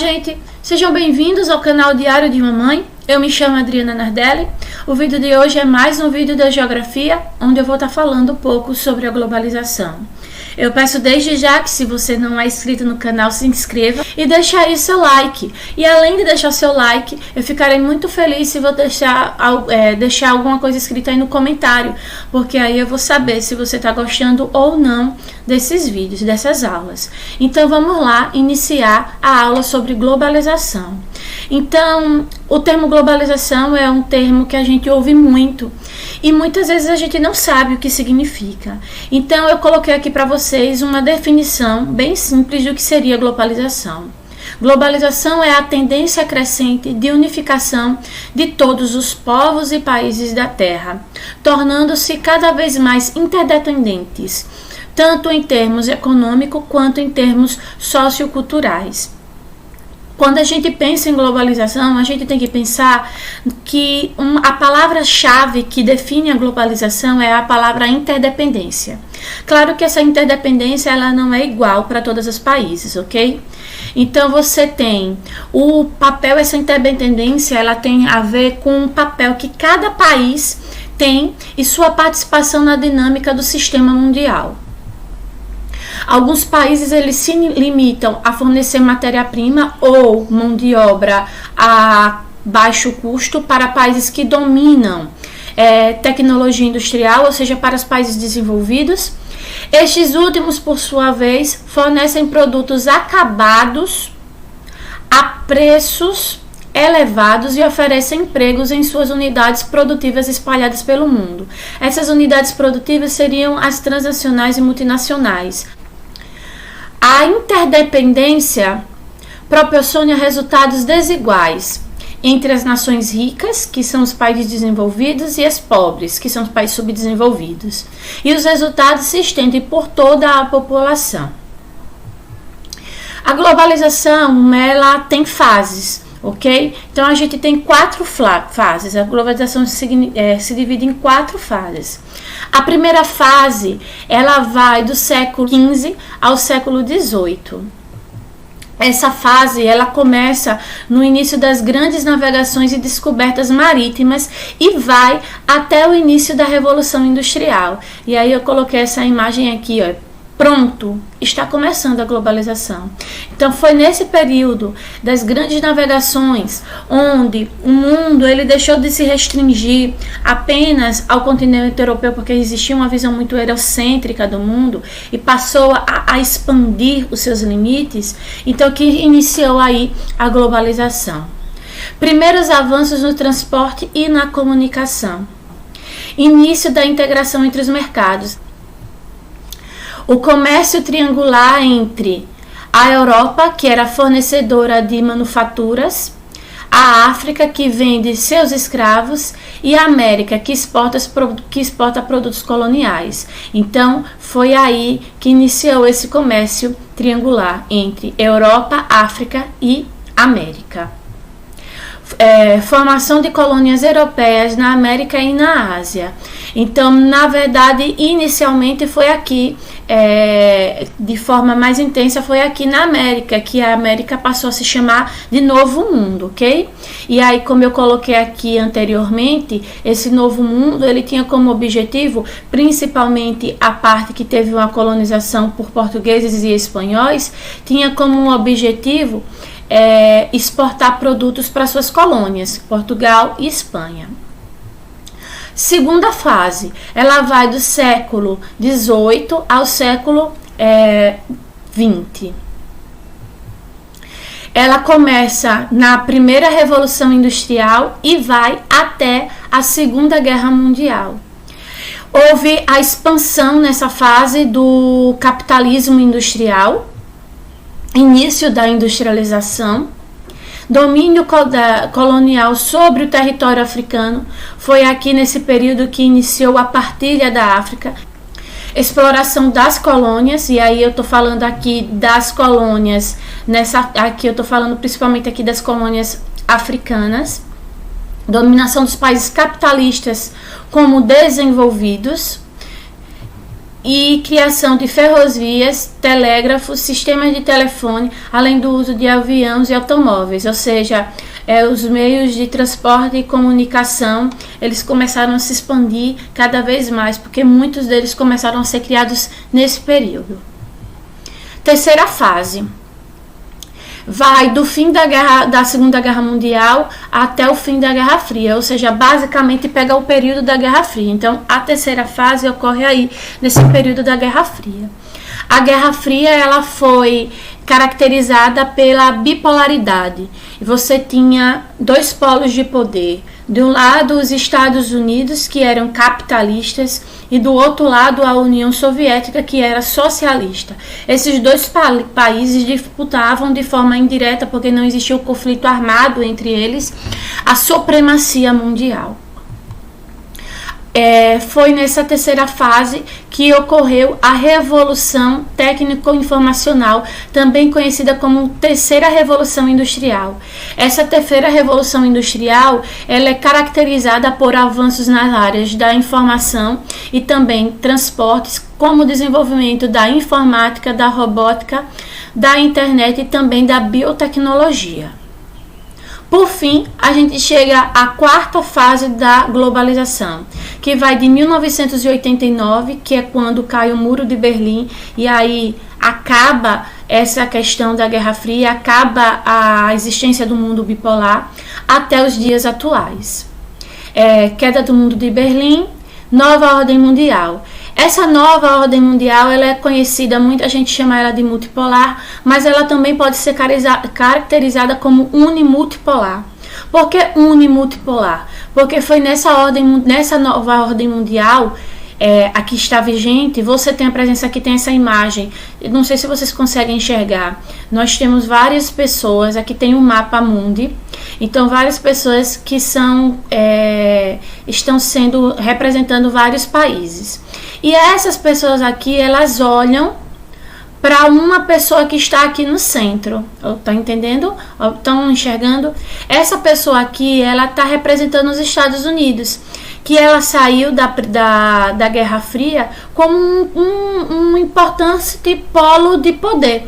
gente! Sejam bem-vindos ao canal Diário de Mamãe. Eu me chamo Adriana Nardelli. O vídeo de hoje é mais um vídeo da geografia, onde eu vou estar falando um pouco sobre a globalização. Eu peço desde já que, se você não é inscrito no canal, se inscreva e deixe aí seu like. E além de deixar seu like, eu ficarei muito feliz se você deixar alguma coisa escrita aí no comentário, porque aí eu vou saber se você está gostando ou não desses vídeos, dessas aulas. Então vamos lá iniciar a aula sobre globalização. Então, o termo globalização é um termo que a gente ouve muito e muitas vezes a gente não sabe o que significa. Então eu coloquei aqui para vocês uma definição bem simples do que seria globalização. Globalização é a tendência crescente de unificação de todos os povos e países da Terra, tornando-se cada vez mais interdependentes, tanto em termos econômicos quanto em termos socioculturais. Quando a gente pensa em globalização, a gente tem que pensar que a palavra-chave que define a globalização é a palavra interdependência. Claro que essa interdependência ela não é igual para todos os países, ok? Então você tem o papel, essa interdependência ela tem a ver com o papel que cada país tem e sua participação na dinâmica do sistema mundial. Alguns países eles se limitam a fornecer matéria-prima ou mão de obra a baixo custo para países que dominam tecnologia industrial, ou seja, para os países desenvolvidos. Estes últimos, por sua vez, fornecem produtos acabados a preços elevados e oferecem empregos em suas unidades produtivas espalhadas pelo mundo. Essas unidades produtivas seriam as transnacionais e multinacionais. A interdependência proporciona resultados desiguais entre as nações ricas, que são os países desenvolvidos, e as pobres, que são os países subdesenvolvidos. E os resultados se estendem por toda a população. A globalização, ela tem fases, ok? Então a gente tem 4 fases. A globalização se divide em 4 fases. A primeira fase, ela vai do século XV ao século XVIII. Essa fase, ela começa no início das grandes navegações e descobertas marítimas e vai até o início da Revolução Industrial. E aí eu coloquei essa imagem aqui, ó. Pronto, está começando a globalização. Então foi nesse período das grandes navegações onde o mundo ele deixou de se restringir apenas ao continente europeu, porque existia uma visão muito eurocêntrica do mundo e passou a expandir os seus limites. Então que iniciou aí a globalização. Primeiros avanços no transporte e na comunicação. Início da integração entre os mercados. O comércio triangular entre a Europa, que era fornecedora de manufaturas, a África, que vende seus escravos, e a América, que exporta produtos coloniais. Então, foi aí que iniciou esse comércio triangular entre Europa, África e América. Formação de colônias europeias na América e na Ásia. Então, na verdade, inicialmente foi aqui, de forma mais intensa, foi aqui na América, que a América passou a se chamar de Novo Mundo, ok? E aí, como eu coloquei aqui anteriormente, esse Novo Mundo, ele tinha como objetivo, principalmente a parte que teve uma colonização por portugueses e espanhóis, tinha como um objetivo exportar produtos para suas colônias, Portugal e Espanha. Segunda fase, ela vai do século XVIII ao século XX. Ela começa na primeira Revolução Industrial e vai até a Segunda Guerra Mundial. Houve a expansão nessa fase do capitalismo industrial, início da industrialização, domínio colonial sobre o território africano. Foi aqui nesse período que iniciou a partilha da África, exploração das colônias, e aí eu estou falando aqui das colônias, aqui eu estou falando principalmente aqui das colônias africanas, dominação dos países capitalistas como desenvolvidos, e criação de ferrovias, telégrafos, sistemas de telefone, além do uso de aviões e automóveis, ou seja, os meios de transporte e comunicação, eles começaram a se expandir cada vez mais, porque muitos deles começaram a ser criados nesse período. Terceira fase. Vai do fim da Segunda Guerra Mundial até o fim da Guerra Fria, ou seja, basicamente pega o período da Guerra Fria. Então, a terceira fase ocorre aí, nesse período da Guerra Fria. A Guerra Fria, ela foi caracterizada pela bipolaridade. Você tinha dois polos de poder. De um lado, os Estados Unidos, que eram capitalistas, e do outro lado, a União Soviética, que era socialista. Esses dois países disputavam de forma indireta, porque não existia o conflito armado entre eles, a supremacia mundial. Foi nessa terceira fase que ocorreu a Revolução Técnico-Informacional, também conhecida como Terceira Revolução Industrial. Essa terceira Revolução Industrial, ela é caracterizada por avanços nas áreas da informação e também transportes, como o desenvolvimento da informática, da robótica, da internet e também da biotecnologia. Por fim, a gente chega à quarta fase da globalização, que vai de 1989, que é quando cai o Muro de Berlim, e aí acaba essa questão da Guerra Fria, acaba a existência do mundo bipolar, até os dias atuais. Queda do Muro de Berlim, nova ordem mundial. Essa nova ordem mundial, ela é conhecida, muita gente chama ela de multipolar, mas ela também pode ser caracterizada como unimultipolar. Por que unimultipolar? Porque foi nessa nova ordem mundial, aqui está vigente, você tem a presença, aqui tem essa imagem, não sei se vocês conseguem enxergar, nós temos várias pessoas, aqui tem um mapa mundi, então várias pessoas que estão representando vários países. E essas pessoas aqui, elas olham para uma pessoa que está aqui no centro. Estão entendendo? Estão enxergando? Essa pessoa aqui, ela está representando os Estados Unidos, que ela saiu da Guerra Fria como um importante polo de poder.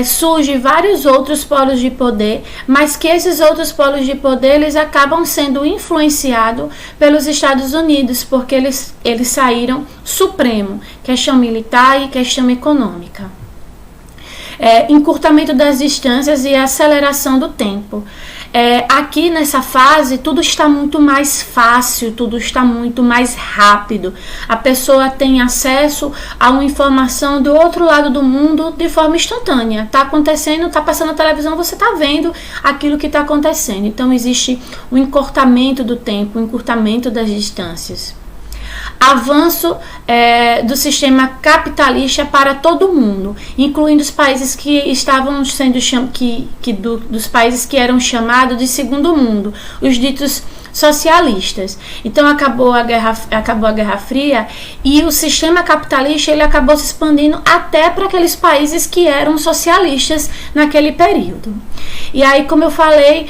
Surgem vários outros polos de poder, mas que esses outros polos de poder, eles acabam sendo influenciados pelos Estados Unidos, porque eles saíram supremo, questão militar e questão econômica. Encurtamento das distâncias e aceleração do tempo. Aqui nessa fase tudo está muito mais fácil, tudo está muito mais rápido. A pessoa tem acesso a uma informação do outro lado do mundo de forma instantânea. Está acontecendo, está passando na televisão, você está vendo aquilo que está acontecendo. Então existe um encurtamento do tempo, um encurtamento das distâncias. Avanço do sistema capitalista para todo mundo, incluindo os países que estavam sendo dos países que eram chamados de segundo mundo, os ditos socialistas. Então acabou a Guerra Fria e o sistema capitalista, ele acabou se expandindo até para aqueles países que eram socialistas naquele período. E aí, como eu falei,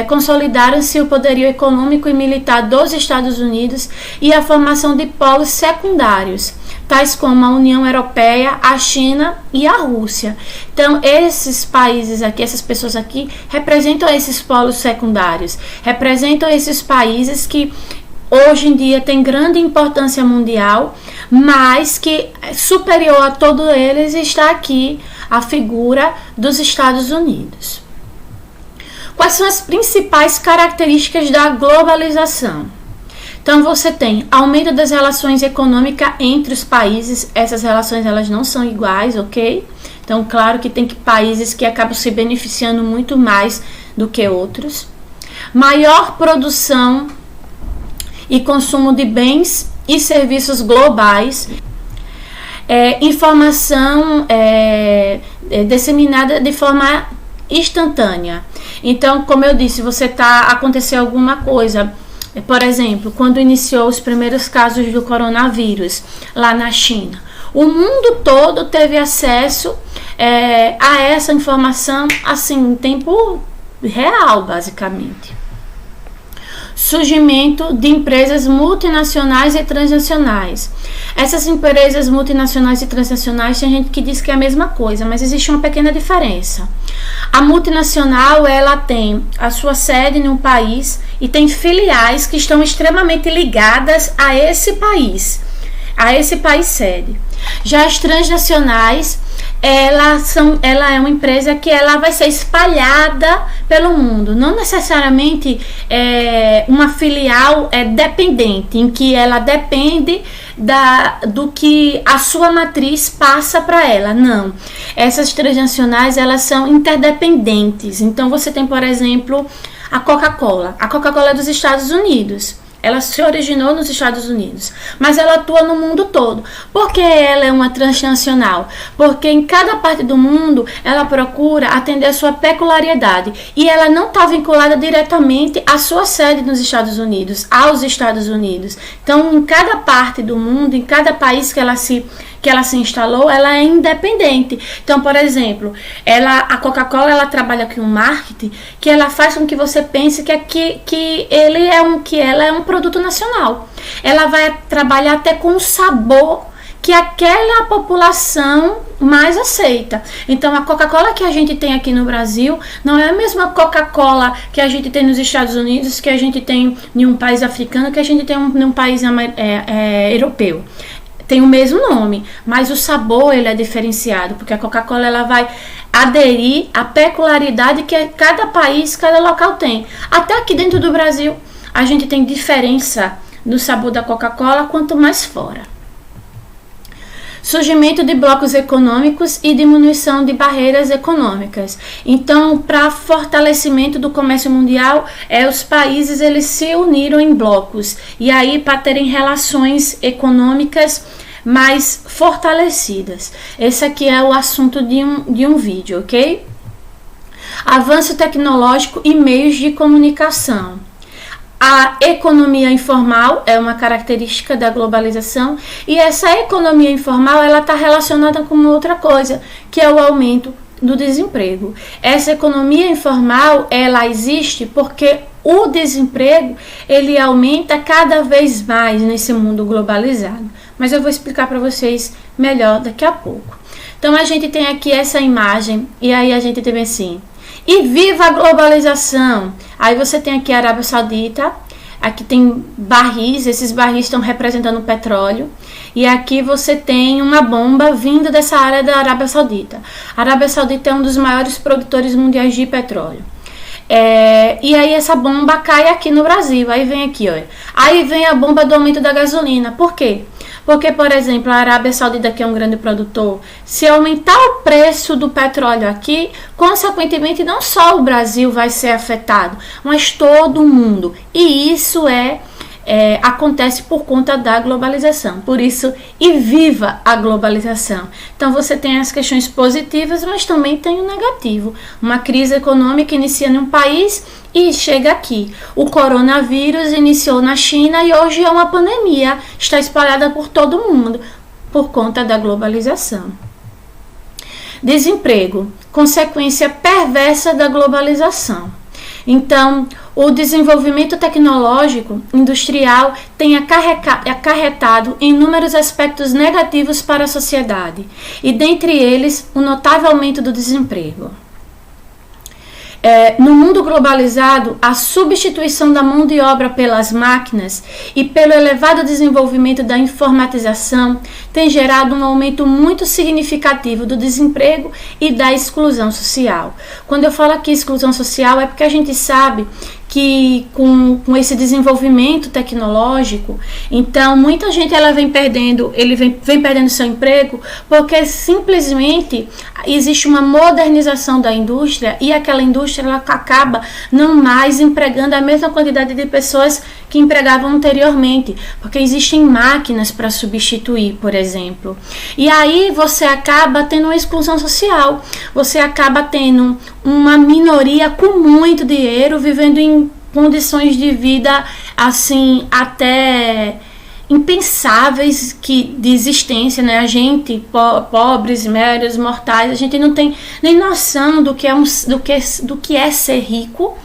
consolidaram-se o poderio econômico e militar dos Estados Unidos e a formação de polos secundários, tais como a União Europeia, a China e a Rússia. Então, esses países aqui, essas pessoas aqui, representam esses polos secundários, representam esses países que hoje em dia têm grande importância mundial, mas que superior a todos eles está aqui a figura dos Estados Unidos. Quais são as principais características da globalização? Então você tem aumento das relações econômicas entre os países. Essas relações, elas não são iguais, ok? Então claro que tem países que acabam se beneficiando muito mais do que outros. Maior produção e consumo de bens e serviços globais. Informação disseminada de forma instantânea. Então, como eu disse, aconteceu alguma coisa, por exemplo, quando iniciou os primeiros casos do coronavírus lá na China, o mundo todo teve acesso a essa informação assim em tempo real, basicamente. surgimento de empresas multinacionais e transnacionais. Essas empresas multinacionais e transnacionais, tem gente que diz que é a mesma coisa, mas existe uma pequena diferença. A multinacional, ela tem a sua sede em um país e tem filiais que estão extremamente ligadas a esse país sede. Já as transnacionais, ela é uma empresa que ela vai ser espalhada pelo mundo, não necessariamente uma filial dependente, em que ela depende do que a sua matriz passa para ela. Não, essas transnacionais, elas são interdependentes. Então você tem, por exemplo, a Coca-Cola é dos Estados Unidos. Ela se originou nos Estados Unidos, mas ela atua no mundo todo. Por que ela é uma transnacional? Porque em cada parte do mundo ela procura atender a sua peculiaridade e ela não está vinculada diretamente à sua sede nos Estados Unidos, aos Estados Unidos. Então, em cada parte do mundo, em cada país que ela se instalou, ela é independente. Então, por exemplo, a Coca-Cola, ela trabalha com um marketing que ela faz com que você pense que ela é um produto nacional. Ela vai trabalhar até com o sabor que aquela população mais aceita. Então, a Coca-Cola que a gente tem aqui no Brasil não é a mesma Coca-Cola que a gente tem nos Estados Unidos, que a gente tem em um país africano, que a gente tem em um país europeu. Tem o mesmo nome, mas o sabor ele é diferenciado, porque a Coca-Cola ela vai aderir à peculiaridade que cada país, cada local tem. Até aqui dentro do Brasil, a gente tem diferença no sabor da Coca-Cola, quanto mais fora. Surgimento de blocos econômicos e diminuição de barreiras econômicas. Então, para fortalecimento do comércio mundial, os países eles se uniram em blocos e aí para terem relações econômicas mais fortalecidas. Esse aqui é o assunto de um vídeo, ok? Avanço tecnológico e meios de comunicação. A economia informal é uma característica da globalização e essa economia informal ela está relacionada com uma outra coisa, que é o aumento do desemprego. Essa economia informal ela existe porque o desemprego ele aumenta cada vez mais nesse mundo globalizado. Mas eu vou explicar para vocês melhor daqui a pouco. Então a gente tem aqui essa imagem e aí a gente tem assim: e viva a globalização! Aí você tem aqui a Arábia Saudita, aqui tem barris, esses barris estão representando o petróleo, e aqui você tem uma bomba vindo dessa área da Arábia Saudita. A Arábia Saudita é um dos maiores produtores mundiais de petróleo. E aí essa bomba cai aqui no Brasil, aí vem aqui, olha. Aí vem a bomba do aumento da gasolina. Por quê? Porque, por exemplo, a Arábia Saudita, que é um grande produtor, se aumentar o preço do petróleo aqui, consequentemente não só o Brasil vai ser afetado, mas todo o mundo. E isso acontece por conta da globalização. Por isso, e viva a globalização. Então você tem as questões positivas, mas também tem o negativo. Uma crise econômica inicia em um país e chega aqui. O coronavírus iniciou na China e hoje é uma pandemia, está espalhada por todo o mundo por conta da globalização. Desemprego, consequência perversa da globalização. Então, o desenvolvimento tecnológico industrial tem acarretado inúmeros aspectos negativos para a sociedade, e dentre eles, o notável aumento do desemprego. No mundo globalizado, a substituição da mão de obra pelas máquinas e pelo elevado desenvolvimento da informatização tem gerado um aumento muito significativo do desemprego e da exclusão social. Quando eu falo aqui exclusão social é porque a gente sabe que com esse desenvolvimento tecnológico, então muita gente vem perdendo seu emprego porque simplesmente existe uma modernização da indústria e aquela indústria ela acaba não mais empregando a mesma quantidade de pessoas que empregavam anteriormente, porque existem máquinas para substituir, por exemplo. E aí você acaba tendo uma exclusão social, você acaba tendo uma minoria com muito dinheiro vivendo em condições de vida assim até impensáveis de existência, né? A gente, pobres, médios, mortais, a gente não tem nem noção do que é ser rico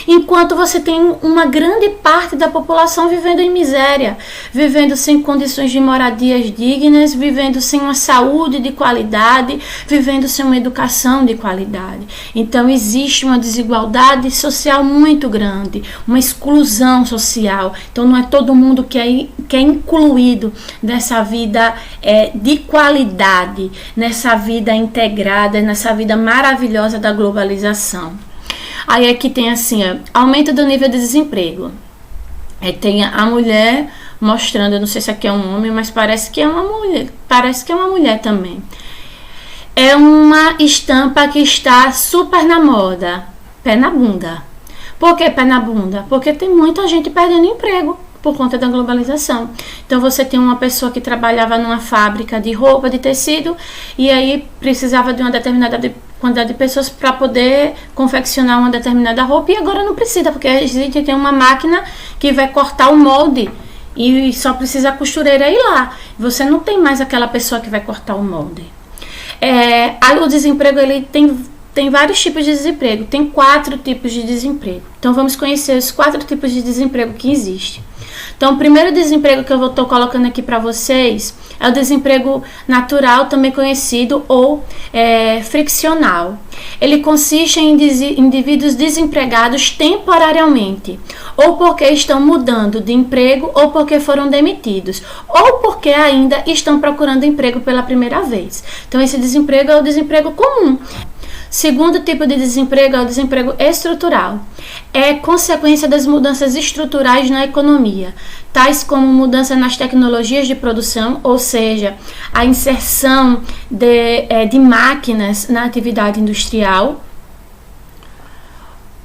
enquanto você tem uma grande parte da população vivendo em miséria, vivendo sem condições de moradias dignas, vivendo sem uma saúde de qualidade, vivendo sem uma educação de qualidade. Então existe uma desigualdade social muito grande, uma exclusão social. Então não é todo mundo que é incluído nessa vida de qualidade, nessa vida integrada, nessa vida maravilhosa da globalização. Aí aqui tem assim, aumento do nível de desemprego. Tem a mulher mostrando, eu não sei se aqui é um homem, mas parece que é uma mulher também. É uma estampa que está super na moda, pé na bunda. Por que pé na bunda? Porque tem muita gente perdendo emprego por conta da globalização. Então você tem uma pessoa que trabalhava numa fábrica de roupa, de tecido, e aí precisava de uma determinada quantidade de pessoas para poder confeccionar uma determinada roupa, e agora não precisa, porque a gente tem uma máquina que vai cortar o molde e só precisa a costureira ir lá. Você não tem mais aquela pessoa que vai cortar o molde. O desemprego, ele tem vários tipos de desemprego, tem 4 tipos de desemprego. Então vamos conhecer os 4 tipos de desemprego que existem. Então, o primeiro desemprego que eu estou colocando aqui para vocês é o desemprego natural, também conhecido, ou friccional. Ele consiste em indivíduos desempregados temporariamente, ou porque estão mudando de emprego, ou porque foram demitidos, ou porque ainda estão procurando emprego pela primeira vez. Então, esse desemprego é o desemprego comum. Segundo tipo de desemprego é o desemprego estrutural. É consequência das mudanças estruturais na economia, tais como mudança nas tecnologias de produção, ou seja, a inserção de máquinas na atividade industrial,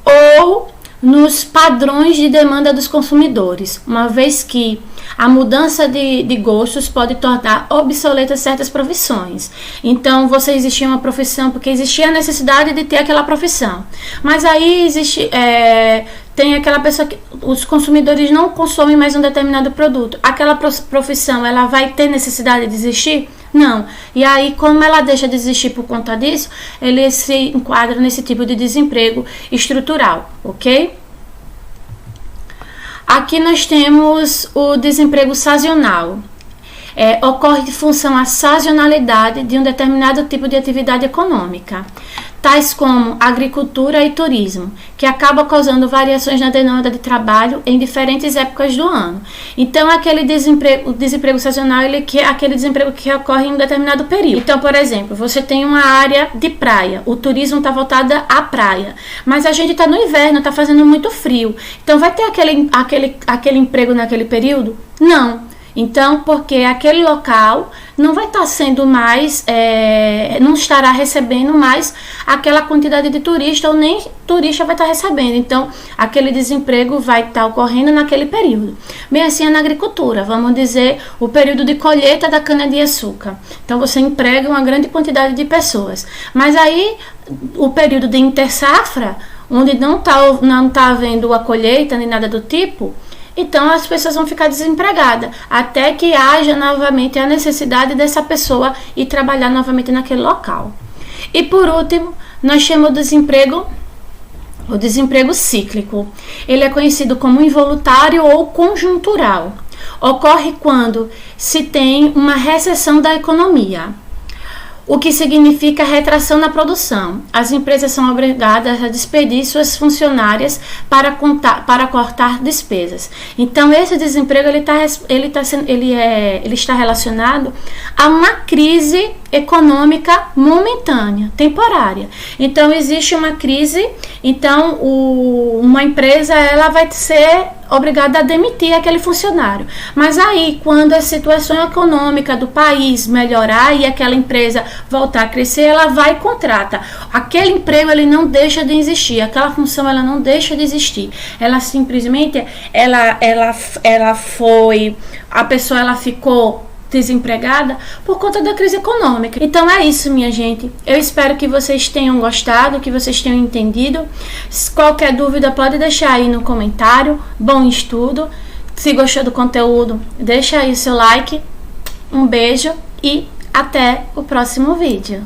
ou nos padrões de demanda dos consumidores, uma vez que a mudança de gostos pode tornar obsoletas certas profissões. Então, você existia uma profissão porque existia a necessidade de ter aquela profissão, mas aí tem aquela pessoa que os consumidores não consomem mais um determinado produto. Aquela profissão, ela vai ter necessidade de existir? Não. E aí, como ela deixa de existir por conta disso, ele se enquadra nesse tipo de desemprego estrutural, ok? Aqui nós temos o desemprego sazonal. Ocorre de função à sazonalidade de um determinado tipo de atividade econômica, tais como agricultura e turismo, que acaba causando variações na demanda de trabalho em diferentes épocas do ano. Então, o desemprego sazonal, é aquele desemprego que ocorre em um determinado período. Então, por exemplo, você tem uma área de praia, o turismo está voltado à praia, mas a gente está no inverno, está fazendo muito frio. Então, vai ter aquele emprego naquele período? Não. Então, porque aquele local não vai estar sendo mais, não estará recebendo mais aquela quantidade de turista, ou nem turista vai estar recebendo. Então, aquele desemprego vai estar ocorrendo naquele período. Bem assim é na agricultura, vamos dizer, o período de colheita da cana-de-açúcar. Então, você emprega uma grande quantidade de pessoas. Mas aí, o período de intersafra, onde não está havendo a colheita nem nada do tipo, então as pessoas vão ficar desempregadas, até que haja novamente a necessidade dessa pessoa ir trabalhar novamente naquele local. E por último, nós temos o desemprego cíclico. Ele é conhecido como involuntário ou conjuntural. Ocorre quando se tem uma recessão da economia, o que significa retração na produção. As empresas são obrigadas a despedir suas funcionárias para cortar despesas. Então, esse desemprego ele está relacionado a uma crise econômica momentânea, temporária. Então, existe uma crise, então uma empresa ela vai ser obrigada a demitir aquele funcionário. Mas aí, quando a situação econômica do país melhorar e aquela empresa voltar a crescer, ela vai e contrata. Aquele emprego ele não deixa de existir, aquela função ela não deixa de existir. Ela simplesmente a pessoa ela ficou desempregada por conta da crise econômica. Então é isso, minha gente. Eu espero que vocês tenham gostado, que vocês tenham entendido. Qualquer dúvida pode deixar aí no comentário. Bom estudo. Se gostou do conteúdo, deixa aí o seu like. Um beijo e até o próximo vídeo.